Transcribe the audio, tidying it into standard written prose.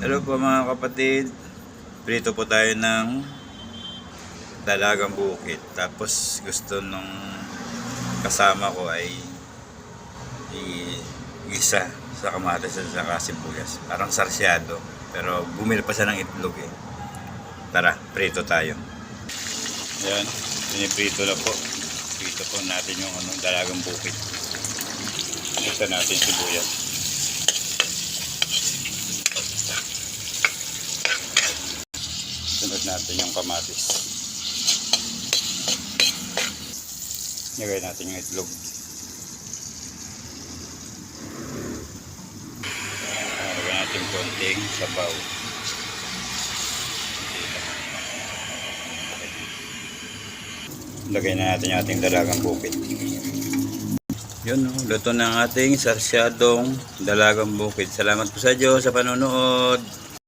Hello po mga kapatid. Prito po tayo ng dalagang bukid. Tapos gusto nung kasama ko ay isa sa kamatis at saka sibuyas. Parang sarsyado. Pero bumili pa siya ng itlog eh. Tara, prito tayo. Yan, piniprito na po. Prito po natin yung dalagang bukid. Gusto natin sibuyas. Sunod natin yung kamatis. Nilagay natin yung itlog. Nilagay natin konting sabaw. Lagay na natin yung ating dalagang bukid. Yun, luto na ang ating sarsyadong dalagang bukid. Salamat po sa Diyos sa panonood.